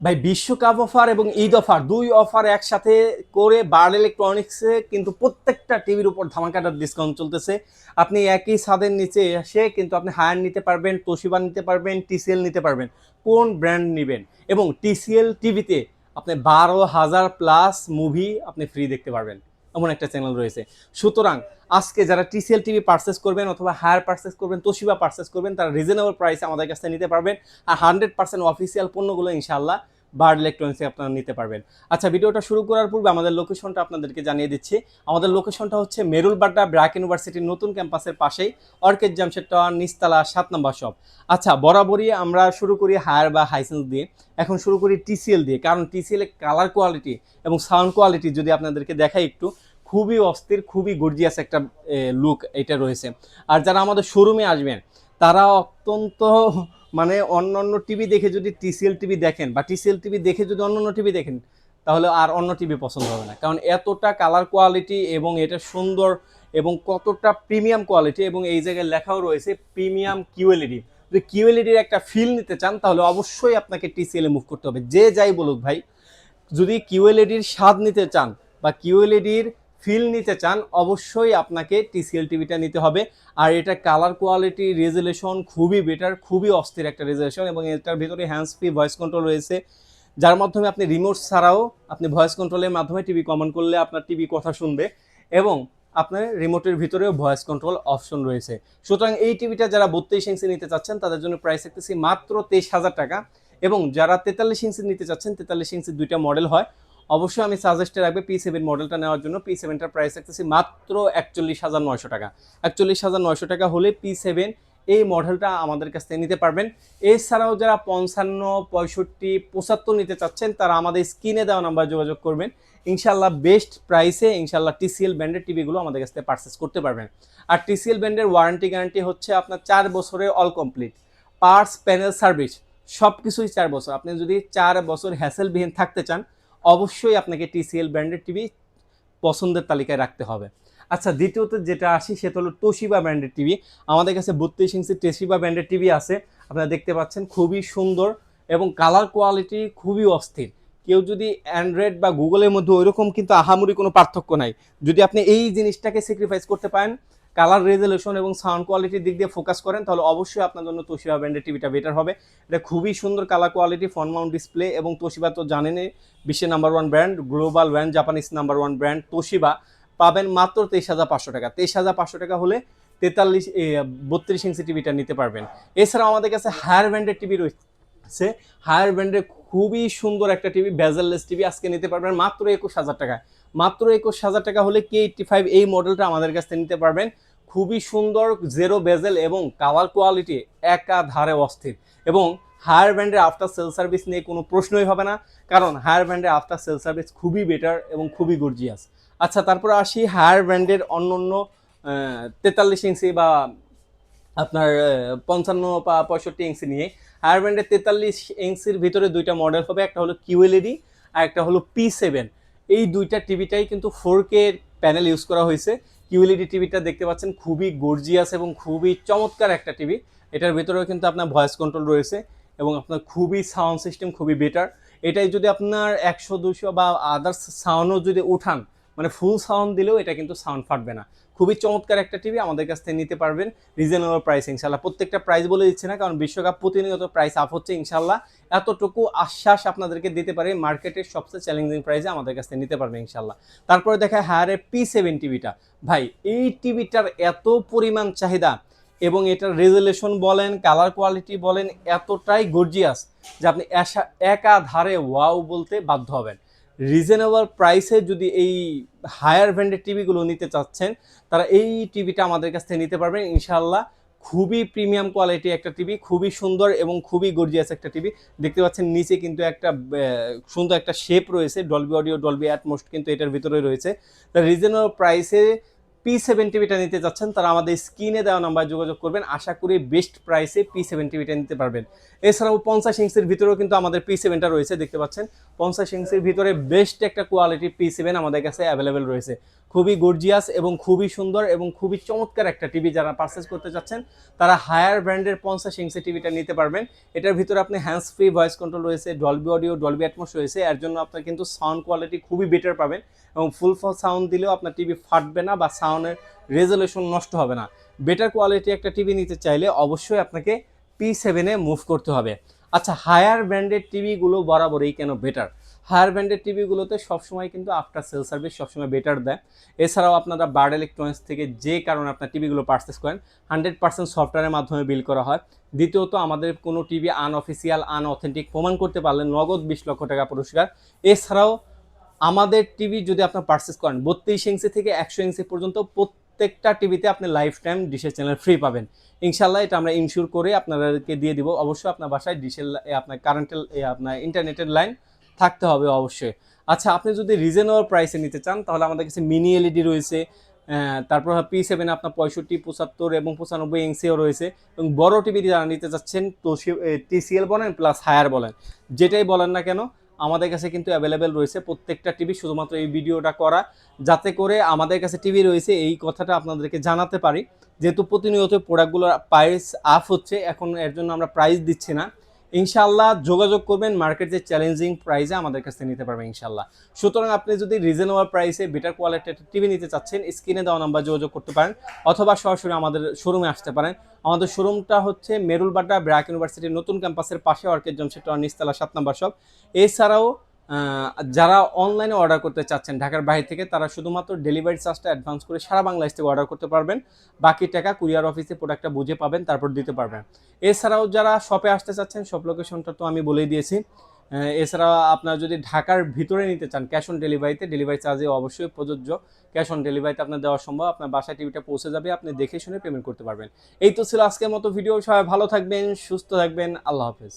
ভাই বিশ্বকাপ অফার এবং ঈদ অফার, দুই অফার একসাথে করে বার্ড ইলেকট্রনিক্সে কিন্তু প্রত্যেকটা টিভির উপর ধামাকাটার ডিসকাউন্ট চলতেছে। আপনি একই ছাদের নিচে এসে কিন্তু আপনি হায়ার নিতে পারবেন, তোশিবা নিতে পারবেন, টিসিএল নিতে পারবেন, কোন ব্র্যান্ড নেবেন। এবং টিসিএল টিভিতে আপনি 12,000 প্লাস মুভি আপনি ফ্রি দেখতে পারবেন, এমন একটা চ্যানেল রয়েছে। সুতরাং আজকে যারা টিসিএল টিভি পারচেস করবেন অথবা হায়ার পারচেস করবেন, তোশিবা পারচেস করবেন, তারা রিজনেবল প্রাইসে আমাদের কাছ থেকে নিতে পারবেন। আর 100% অফিসিয়াল পণ্যগুলো ইনশাল্লাহ বার্ড ইলেকট্রনিক্সে আপনারা নিতে পারবেন। আচ্ছা, ভিডিওটা শুরু করার পূর্বে আমাদের লোকেশনটা আপনাদেরকে জানিয়ে দিচ্ছি। আমাদের লোকেশনটা হচ্ছে মেরুলবাড্ডা ব্র্যাক ইউনিভার্সিটির নতুন ক্যাম্পাসের পাশেই, অর্কিড জামশেদ টাওয়ার, নিচতলা 7 নম্বর শপ। আচ্ছা, বরাবরই আমরা শুরু করি হায়ার বা হাইসেন্স দিয়ে, এখন শুরু করি টিসিএল দিয়ে। কারণ টিসিএল এর কালার কোয়ালিটি এবং সাউন্ড কোয়ালিটি যদি আপনাদেরকে দেখাই একটু, খুবই অস্থির, খুবই গর্জিয়াস একটা লুক এটা রয়েছে। আর যারা আমাদের শোরুমে আসবেন তারা অত্যন্ত মানে অন্য টিভি দেখে যদি টিসিএল টিভি দেখেন বা টিসিএল টিভি দেখে যদি অন্য টিভি দেখেন, তাহলে আর অন্য টিভি পছন্দ হবে না। কারণ এতটা কালার কোয়ালিটি এবং এটা সুন্দর এবং কতটা প্রিমিয়াম কোয়ালিটি, এবং এই জায়গায় লেখাও রয়েছে প্রিমিয়াম কিউএলইডি। যদি কিউএলইডির একটা ফিল নিতে চান তাহলে অবশ্যই আপনাকে টিসিএল এ মুভ করতে হবে, যে যাই বলুক ভাই। যদি কিউএলইডির স্বাদ নিতে চান বা কিউএলইডির ফিল নিতে চান, অবশ্যই আপনাকে টিসিএল টিভিটা নিতে হবে। আর এটা কালার কোয়ালিটি, রেজুলেশন খুবই বেটার, খুবই অস্থির একটা রেজুলেশন, এবং এটার ভিতরে হ্যান্ডস ফ্রি ভয়েস কন্ট্রোল রয়েছে, যার মাধ্যমে আপনি রিমোট ছাড়াও আপনি ভয়েস কন্ট্রোলের মাধ্যমে টিভি কমান্ড করলে আপনার টিভি কথা শুনবে, এবং আপনার রিমোটের ভিতরেও ভয়েস কন্ট্রোল অপশন রয়েছে। সুতরাং এই টিভিটা যারা 32 ইঞ্চি নিতে চাচ্ছেন তাদের জন্য প্রাইস রাখতেছি মাত্র 23,000 টাকা। এবং যারা 43 ইঞ্চি নিতে চাচ্ছেন, 43 ইঞ্চি দুইটা মডেল হয়, অবশ্যই আমি সাজেস্টে রাখবে P7 মডেলটা নেওয়ার জন্য। P7টার প্রাইস রাখতেছি মাত্র 41,900 টাকা। 41,900 টাকা হলে P7 এই মডেলটা আমাদের কাছ থেকে নিতে পারবেন। এছাড়াও যারা 55, 65, 75 নিতে চাচ্ছেন তারা আমাদের স্ক্রিনে দেওয়া নাম্বার যোগাযোগ করবেন। ইনশাল্লাহ বেস্ট প্রাইসে ইনশাল্লাহ টিসিএল ব্র্যান্ডের টিভিগুলো আমাদের কাছ থেকে পারচেস করতে পারবেন। আর টিসিএল ব্র্যান্ডের ওয়ারেন্টি গ্যারান্টি হচ্ছে আপনার 4 বছরের all complete, parts, panel, service সব কিছুই 4 বছর। আপনি যদি 4 বছর হ্যাসেলবিহীন থাকতে চান, অবশ্যই আপনাকে টিসিএল ব্র্যান্ডের টিভি পছন্দের তালিকায় রাখতে হবে। আচ্ছা, দ্বিতীয়ত যেটা আসি সেটা হলো তোশিবা ব্র্যান্ডের টিভি। আমাদের কাছে 32 ইঞ্চি তোশিবা ব্র্যান্ডের টিভি আছে, আপনারা দেখতে পাচ্ছেন, খুবই সুন্দর এবং কালার কোয়ালিটি খুবই অস্থির। কেউ যদি অ্যান্ড্রয়েড বা গুগলের মধ্যে ওইরকম কিন্তু আহামরি কোনো পার্থক্য নাই। যদি আপনি এই জিনিসটাকে স্যাক্রিফাইস করতে পারেন, কালার রেজলিউশন এবং সাউন্ড কোয়ালিটির দিক দিয়ে ফোকাস করেন, তাহলে অবশ্যই আপনার জন্য তোশিবা ব্র্যান্ডের টিভিটা বেটার হবে। এটা খুবই সুন্দর colour quality, front Mount display, এবং তোশিবা তো জানেনই বিশ্বের number 1 brand, global brand, Japanese number 1 brand Toshiba. পাবেন মাত্র 23,500 টাকা। 23,500 টাকা হলে 32 ইঞ্চি টিভিটা নিতে পারবেন। এছাড়াও আমাদের কাছে হায়ার ব্র্যান্ডের টিভি রয়েছে। হায়ার ব্র্যান্ডের খুবই সুন্দর একটা টিভি, বেজেললেস টিভি, আজকে নিতে পারবেন মাত্র 21,000 টাকায়। মাত্র 21,000 টাকা হলে K85 এই মডেলটা আমাদের কাছ থেকে নিতে পারবেন। খুবই সুন্দর, জেরো বেজেল এবং কালার কোয়ালিটি একাধারে অস্থির। এবং হায়ার ব্র্যান্ডের আফটার সেল সার্ভিস নিয়ে কোনো প্রশ্নই হবে না, কারণ হায়ার ব্র্যান্ডের আফটার সেল সার্ভিস খুবই বেটার এবং খুবই গর্জিয়াস। আচ্ছা, তারপরে আসি হায়ার ব্র্যান্ডের অন্য 43 ইঞ্চি বা আপনার 55 বা 65 ইঞ্চি নিয়ে। হায়ার ব্র্যান্ডের 43 ইঞ্চির ভিতরে দুইটা মডেল হবে, একটা হলো কিউএলইডি আর একটা হলো P7। এই দুইটা টিভিটাই কিন্তু 4K প্যানেল ইউজ করা হয়েছে। কিউএলইডি টিভিটা দেখতে পাচ্ছেন খুবই গর্জিয়াস এবং খুবই চমৎকার একটা টিভি। এটার ভিতরেও কিন্তু আপনার ভয়েস কন্ট্রোল রয়েছে এবং আপনার খুবই সাউন্ড সিস্টেম খুবই বেটার। এটাই যদি আপনার 100, 200 বা আদার্স সাউন্ডও যদি উঠান, মানে ফুল সাউন্ড দিলেও এটা কিন্তু সাউন্ড ফাটবে না। খুবই চমৎকার একটা টিভি, আমাদের কাছ থেকে নিতে পারবেন রিজনেবল প্রাইস ইনশাল্লাহ। প্রত্যেকটা প্রাইস বলে দিচ্ছে না, কারণ বিশ্বকাপ প্রতিনিয়ত প্রাইস আপ হচ্ছে ইনশাল্লাহ। এতটুকু আশ্বাস আপনাদেরকে দিতে পারে, মার্কেটের সবচেয়ে চ্যালেঞ্জিং প্রাইসে আমাদের কাছ থেকে নিতে পারবেন ইনশাল্লাহ। তারপরে দেখায় হায়ারের P7 টিভিটা। ভাই, এই টিভিটার এত পরিমাণ চাহিদা এবং এটার রেজুলেশন বলেন, কালার কোয়ালিটি বলেন, এতটাই গর্জিয়াস যে আপনি একাধারে ওয়াও বলতে বাধ্য হবেন। রিজনেবল প্রাইসে যদি এই হায়ার ব্র্যান্ডের টিভিগুলো নিতে চাচ্ছেন, তারা এই টিভিটা আমাদের কাছ থেকে নিতে পারবেন ইনশাল্লাহ। খুবই প্রিমিয়াম কোয়ালিটি একটা টিভি, খুবই সুন্দর এবং খুবই গর্জিয়াস একটা টিভি। দেখতে পাচ্ছেন নিচে কিন্তু একটা সুন্দর একটা শেপ রয়েছে, ডলবি অডিও, ডলবি অ্যাটমোস কিন্তু এটার ভিতরে রয়েছে। তা রিজনেবল প্রাইসে P7 টিভিটা নিতে যাচ্ছেন তারা আমাদের স্ক্রিনে দেওয়া নাম্বার যোগাযোগ করবেন, আশা করি বেস্ট প্রাইসে P7 টিভিটা নিতে পারবেন। এছাড়াও 50 ইঞ্চির ভিতরেও কিন্তু আমাদের P7টা রয়েছে, দেখতে পাচ্ছেন 50 ইঞ্চির ভিতরে বেস্ট একটা কোয়ালিটি P7 আমাদের কাছে অ্যাভেলেবেল রয়েছে। খুবই গর্জিয়াস এবং খুবই সুন্দর এবং খুবই চমৎকার একটা টিভি। যারা পারচেস করতে চাচ্ছেন তারা হায়ার ব্র্যান্ডের 50 ইঞ্চি টিভিটা নিতে পারবেন। এটার ভিতরে আপনি হ্যান্ডস ফ্রি ভয়েস কন্ট্রোল রয়েছে, ডলবি অডিও, ডলবি অ্যাটমস রয়েছে। এর জন্য আপনার কিন্তু সাউন্ড কোয়ালিটি খুবই বেটার পাবেন এবং ফুল সাউন্ড দিলেও আপনার টিভি ফাটবে না বা সাউন্ডের রেজলিউশন নষ্ট হবে না। বেটার কোয়ালিটি একটা টিভি নিতে চাইলে অবশ্যই আপনাকে P7-এ মুভ করতে হবে। আচ্ছা, হায়ার ব্র্যান্ডের টিভিগুলো বরাবরই কেন বেটার? হায়ার ব্র্যান্ডের টিভিগুলোতে সবসময় কিন্তু আফটার সেল সার্ভিস সবসময় বেটার দেয়। এছাড়াও আপনারা বার্ড ইলেকট্রনিক্স থেকে যে কারণে আপনার টিভিগুলো পারচেস করেন 100% সফটওয়্যারের মাধ্যমে বিল করা হয়। দ্বিতীয়ত, আমাদের কোনো টিভি আনঅফিসিয়াল আনঅথেন্টিক প্রমাণ করতে পারলে নগদ 20 লক্ষ টাকা পুরস্কার। এছাড়াও আমাদের টিভি যদি আপনার পারচেস করেন 32 ইঞ্চি থেকে 100 ইঞ্চি পর্যন্ত প্রত্যেকটা টিভিতে আপনি লাইফ টাইম ডিশের চ্যানেল ফ্রি পাবেন ইনশাল্লাহ। এটা আমরা ইনশিওর করে আপনাদেরকে দিয়ে দিব। অবশ্যই আপনার বাসায় ডিশের আপনার কারেন্টের আপনার ইন্টারনেটের লাইন থাকতে হবে অবশ্যই। আচ্ছা, আপনি যদি রিজনেবল প্রাইসে নিতে চান তাহলে আমাদের কাছে মিনি এলইডি রয়েছে, তারপর P7 আপনার 65, 75 এবং 95 ইঞ্চিও রয়েছে। এবং বড় টিভি যারা নিতে চাচ্ছেন তো TCL বলেন প্লাস হায়ার বলেন, যেটাই বলেন না কেন আমাদের কাছে কিন্তু অ্যাভেলেবেল রয়েছে প্রত্যেকটা টিভি। শুধুমাত্র এই ভিডিওটা করা যাতে করে আমাদের কাছে টিভি রয়েছে এই কথাটা আপনাদেরকে জানাতে পারি, যেহেতু প্রতিনিয়ত প্রোডাক্টগুলোর প্রাইস আপ হচ্ছে, এখন এর জন্য আমরা প্রাইস দিচ্ছি না। ইনশাল্লাহ যোগাযোগ করবেন, মার্কেট যে চ্যালেঞ্জিং প্রাইসে আমাদের কাছে নিতে পারবেন ইনশাল্লাহ। সুতরাং আপনি যদি রিজনেবল প্রাইসে বেটার কোয়ালিটির টিভি নিতে চাচ্ছেন স্ক্রিনে দেওয়া নাম্বার যোগাযোগ করতে পারেন অথবা সরাসরি আমাদের শোরুমে আসতে পারেন। আমাদের শোরুমটা হচ্ছে মেরুলবাড্ডা ব্র্যাক ইউনিভার্সিটির নতুন ক্যাম্পাসের পাশে, অর্কিড জমশেদ নিচতলা 7 নম্বর শপ। এছাড়াও যারা অনলাইনে অর্ডার করতে চাচ্ছেন ঢাকার বাইরে থেকে তারা শুধুমাত্র ডেলিভারি চার্জটা অ্যাডভান্স করে সারা বাংলাদেশ থেকে অর্ডার করতে পারবেন। বাকি টাকা কুরিয়ার অফিসে প্রোডাক্টটা বুঝে পাবেন, তারপর দিতে পারবেন। এছাড়াও যারা শপে আসতে চাচ্ছেন শপ লোকেশনটা তো আমি বলেই দিয়েছি। এছাড়া আপনারা যদি ঢাকার ভিতরে নিতে চান ক্যাশ অন ডেলিভারিতে, ডেলিভারি চার্জে অবশ্যই প্রযোজ্য। ক্যাশ অন ডেলিভারিতে আপনার দেওয়া সম্ভব, আপনার বাসায় টিভিটা পৌঁছে যাবে, আপনি দেখে শুনে পেমেন্ট করতে পারবেন। এই তো ছিল আজকের মতো ভিডিও। সবাই ভালো থাকবেন, সুস্থ থাকবেন, আল্লাহ হাফেজ।